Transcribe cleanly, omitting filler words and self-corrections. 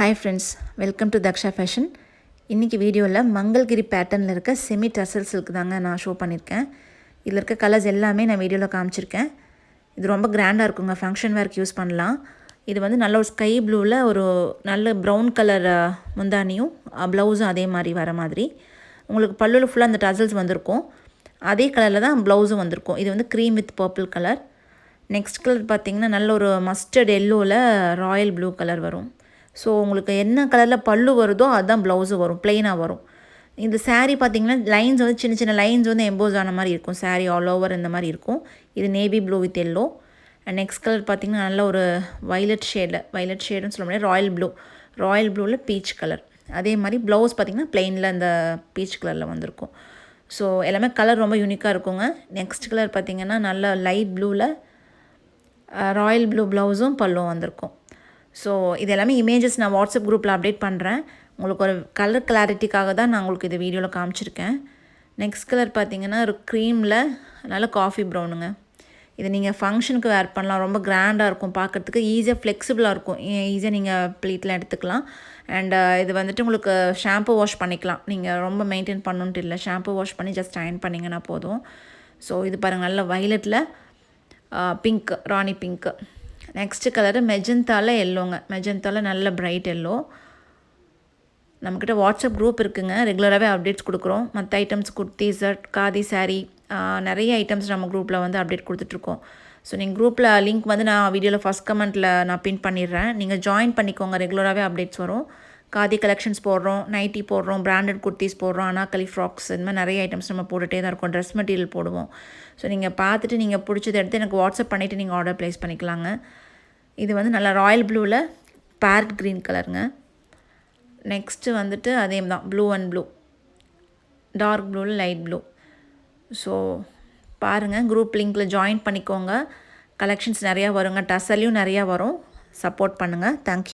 Hi friends, welcome to Daksha fashion. இன்றைக்கி வீடியோவில் மங்கள்கிரி பேட்டர்னில் இருக்க செமி டசல் சில்க் தாங்க நான் ஷோ பண்ணியிருக்கேன். இதில் இருக்க கலர்ஸ் எல்லாமே நான் வீடியோவில் காமிச்சிருக்கேன். இது ரொம்ப கிராண்டாக இருக்குங்க, ஃபங்க்ஷன் வேர்க்கு யூஸ் பண்ணலாம். இது வந்து நல்ல ஒரு ஸ்கை ப்ளூவில் ஒரு நல்ல ப்ரௌன் கலர் முந்தானியும் ப்ளவுஸும் அதே மாதிரி வர மாதிரி. உங்களுக்கு பல்லுவில் ஃபுல்லாக அந்த டசல்ஸ் வந்திருக்கும். அதே கலரில் தான் ப்ளவுஸும் வந்திருக்கும். இது வந்து cream with purple colour. Next colour பார்த்திங்கன்னா நல்ல ஒரு மஸ்டர்ட் எல்லோவில் ராயல் ப்ளூ கலர் வரும். ஸோ உங்களுக்கு என்ன கலரில் பல்லு வருதோ அதுதான் ப்ளவுஸு வரும், ப்ளெயினாக வரும். இந்த சாரீ பார்த்திங்கன்னா லைன்ஸ் வந்து சின்ன சின்ன லைன்ஸ் வந்து எம்போஸ் ஆன மாதிரி இருக்கும். சாரீ ஆல் ஓவர் இந்த மாதிரி இருக்கும். இது navy blue with yellow. And next colour பார்த்திங்கன்னா நல்ல ஒரு வைலட் ஷேடுன்னு சொல்ல முடியாது, ராயல் ப்ளூவில் பீச் கலர். அதே மாதிரி ப்ளவுஸ் பார்த்திங்கன்னா ப்ளெயினில் அந்த பீச் கலரில் வந்திருக்கும். ஸோ எல்லாமே கலர் ரொம்ப யூனிக்காக இருக்குங்க. நெக்ஸ்ட் கலர் பார்த்திங்கன்னா நல்ல லைட் ப்ளூவில் ராயல் ப்ளூ ப்ளவுஸும் பல்லும் வந்திருக்கும். ஸோ இது எல்லாமே இமேஜஸ் நான் வாட்ஸ்அப் குரூப்பில் அப்டேட் பண்ணுறேன். உங்களுக்கு ஒரு கலர் கிளாரிட்டிக்காக தான் நான் உங்களுக்கு இது வீடியோவில் காமிச்சிருக்கேன். நெக்ஸ்ட் கலர் பார்த்திங்கன்னா ஒரு க்ரீமில் நல்ல காஃபி ப்ரௌனுங்க. இது நீங்கள் ஃபங்க்ஷனுக்கு வேர் பண்ணலாம், ரொம்ப கிராண்டாக இருக்கும் பார்க்குறதுக்கு, ஈஸியாக ஃப்ளெக்சிபிளாக இருக்கும், ஈஸியாக நீங்கள் ப்ளீட்டில் எடுத்துக்கலாம். அண்ட் இது வந்துட்டு உங்களுக்கு ஷாம்பு வாஷ் பண்ணிக்கலாம், நீங்கள் ரொம்ப மெயின்டைன் பண்ணணுன்ட்டு இல்லை, ஷாம்பு வாஷ் பண்ணி ஜஸ்ட் அயன் பண்ணிங்கன்னா போதும். ஸோ இது பாருங்கள், நல்ல வைலட்டில் pink, Rani pink. Next colour மெஜந்தாவில் எல்லோங்க. மெஜந்தாவில் நல்ல பிரைட் எல்லோ. நம்மக்கிட்ட வாட்ஸ்அப் குரூப் இருக்குதுங்க, ரெகுலராகவே அப்டேட்ஸ் கொடுக்குறோம். மற்ற ஐட்டம்ஸ் குர்த்தி, ஷர்ட், காதி சாரீ, நிறைய ஐட்டம்ஸ் நம்ம குரூப்பில் வந்து அப்டேட் கொடுத்துட்ருக்கோம். ஸோ நீங்கள் குரூப்பில் லிங்க் வந்து நான் வீடியோவில் ஃபஸ்ட் கமெண்ட்டில் நான் பின் பண்ணிடுறேன். நீங்கள் ஜாயின் பண்ணிக்கோங்க, ரெகுலராகவே அப்டேட்ஸ் வரும். காதி கலெக்ஷன்ஸ் போடுறோம், நைட்டி போடுறோம், பிராண்டட் குர்த்திஸ் போடுறோம், அனாக்கலி ஃப்ராக்ஸ், இந்த மாதிரி நிறைய ஐட்டம்ஸ் நம்ம போட்டுகிட்டே தான் இருக்கோம். ட்ரெஸ் மெட்டீரியல் போடுவோம். ஸோ நீங்கள் பார்த்துட்டு நீங்கள் பிடிச்சதை எடுத்து எனக்கு வாட்ஸ்அப் பண்ணிவிட்டு நீங்கள் ஆர்டர் ப்ளேஸ் பண்ணிக்கலாங்க. இது வந்து நல்லா ராயல் ப்ளூவில் பேரட் க்ரீன் கலருங்க. நெக்ஸ்ட்டு வந்துட்டு அதே தான் ப்ளூ அண்ட் ப்ளூ, டார்க் ப்ளூவில் லைட் ப்ளூ. ஸோ பாருங்கள், குரூப் லிங்க்கில் ஜாயின் பண்ணிக்கோங்க. கலெக்ஷன்ஸ் நிறையா வருங்க, டசல்லையும் நிறையா வரும். சப்போர்ட் பண்ணுங்கள். தேங்க்யூ.